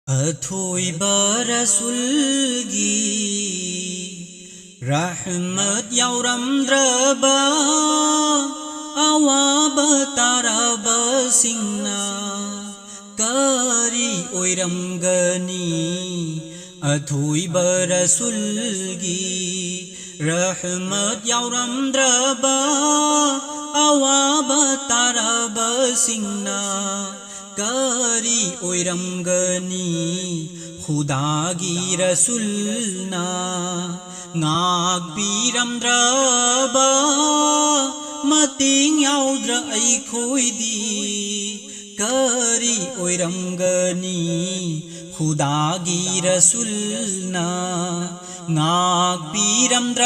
ꯑꯊꯣꯏꯕ ꯔꯁꯨꯜꯒꯤ ꯔꯍꯃꯠ ꯌꯥꯎꯔꯝꯗ꯭ꯔꯕ ꯑꯋꯥꯕ ꯇꯥꯔꯕꯁꯤꯡꯅ ꯀꯔꯤ ꯑꯣꯏꯔꯝꯒꯅꯤ ꯑꯊꯣꯏꯕ ꯔꯁꯨꯜꯒꯤ ꯔꯍꯃꯠ ꯌꯥꯎꯔꯝꯗ꯭ꯔꯕ ꯑꯋꯥꯕ ꯇꯥꯔꯕꯁꯤꯡꯅ करी ओइरमगनी खुदागी रसूलना ngakpiramdraba mating yaudra aikhoidi kari oiramgani khudagi rasulna ngakpiramdraba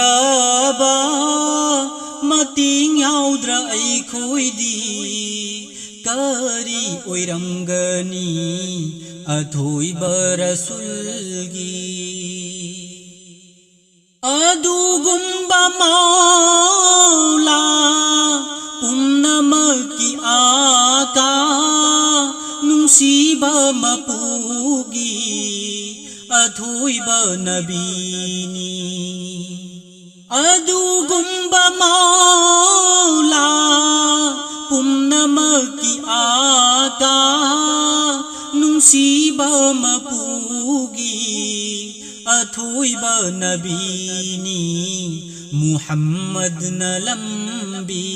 mating yaudra aikhoidi करी ओइरमगनी अथोइबा रसूलगी अदुगुम्बा मौला पुम्नमकी आका नुंसीबा मपुगी अथोइबा नबीनी अदुगुम्बा मौला पुम्नमकी आका नुंसीबा मपुगी अथोइबा नबीनी मुहम्मद नलंबी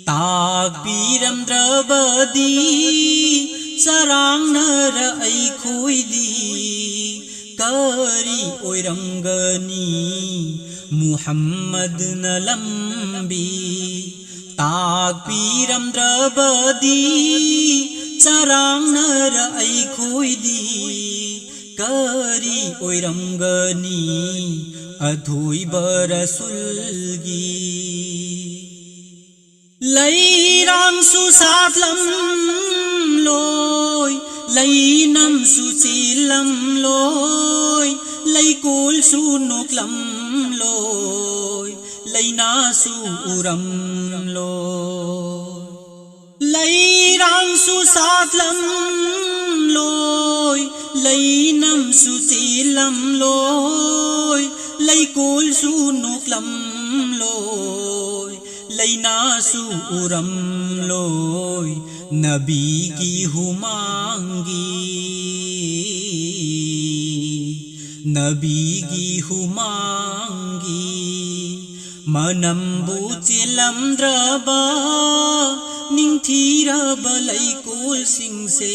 ताकपीरमद्रबदी सरांगनर ऐखोइदी करी ओइरमगनी मुहम्मद नलंबी ताकपीरमद्रबदी सरांगनर ऐखोइदी करी ओइरमगनी अथोइबा रसूलगी लैरां सुसातलम लोय लैनम सुचिलम लोय लैकुल सुनुकलम लोय लैना सुरम लोय लैरां सुसातलम लोय लैनम सुचिलम लोय लैकुल सुनुकलम लोय लैना सुरम लोय नबी की हुमांगी नबी की हुमांगी मनम्बु चिलमद्रबा निंथीरबा लैकुल सिंसे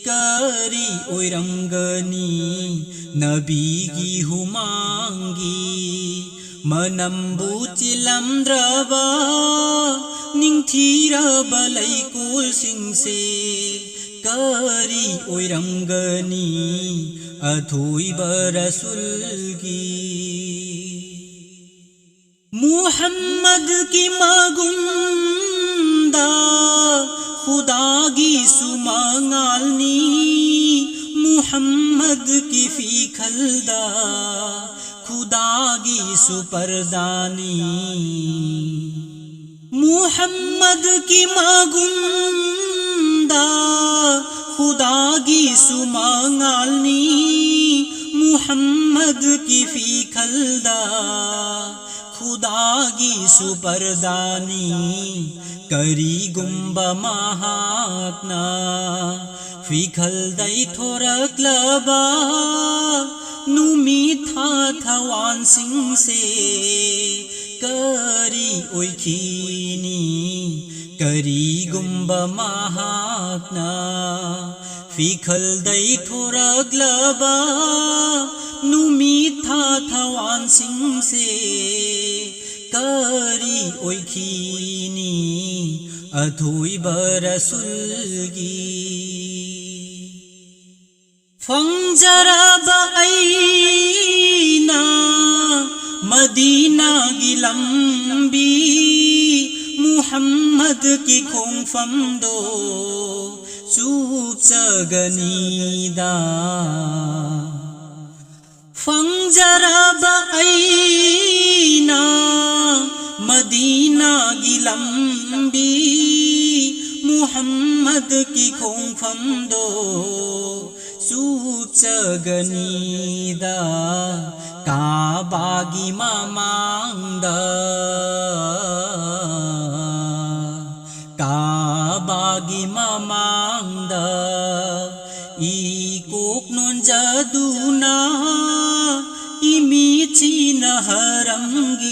करी ओइरमगनी नबी की हुमांगी मनम्बु चिलमद्रबा निंथीरबा लैकुल सिंसे करी ओइरमगनी अथोइबा रसूलगी मुहम्मद की मगुंदा खुदागी सुमंगालनी मुहम्मद की फीखलदा खुदागी सुपरदानी मुहम्मद की मगुंदा खुदागी सुमंगालनी मुहम्मद की फीखलदा खुदागी सुपरदानी करी गुम्बा महात्ना फीखलदै थोरक्लबा नुमिथा थवान सिंसे करी ओइखीनी करी गुम्बा महात्ना फीखलदै थोरक्लबा नुमिथा थवान सिंसे करी ओइखीनी अथोइबा रसूलगी फंजरबा ऐना मदीना की लंबी मुहम्मद की खोंफमदो चूपचगनीदा फंजरबा ऐना मदीना की लंबी मुहम्मद की खोंफमदो ꯆꯒꯅꯤꯗ ꯀꯥꯕꯥꯒꯤ ꯃꯃꯥꯡꯗ ꯀꯥꯕꯥꯒꯤ ꯃꯃꯥꯡꯗ ꯏꯀꯣꯛ ꯅꯣꯟꯖꯗꯨꯅ 이미지나 하람기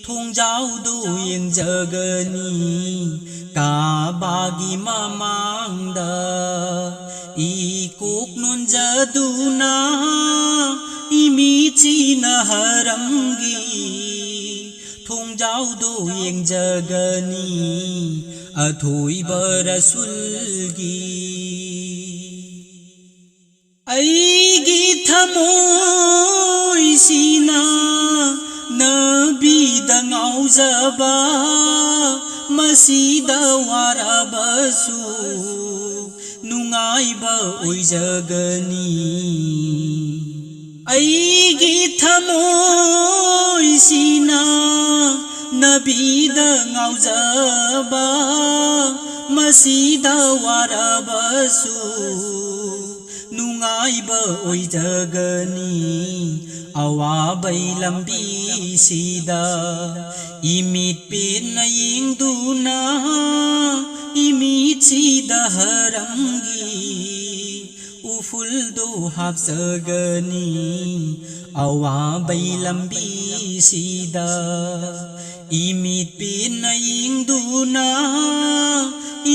통자우도 옌저거니 까바기 마망다 이꼭 논자두나 이미지나 하람기 통자우도 옌저거니 아토이버라술기 아이기 타모이시나 너비다 나우자바 마시다 와라바수 누가이바 오이자거니 아이기 타모이시나 너비다 나우자바 마시다 와라바수 नुंगाइबा ओइजगनी अवाबै लंबीसिदा इमित पेन यिंगदुना इमिचिदा हरंगी उफुलदो हाबजगनी अवाबै लंबीसिदा इमित पेन यिंगदुना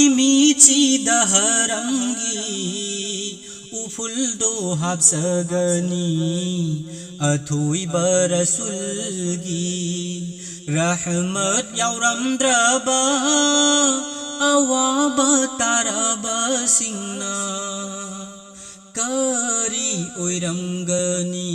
इमिचिदा हरंगी उफुलदो हाबसगनी अथुइबर रसूलगी रहमत यावरमद्रबा अवाबा तारबा सिंगना करी ओइरमगनी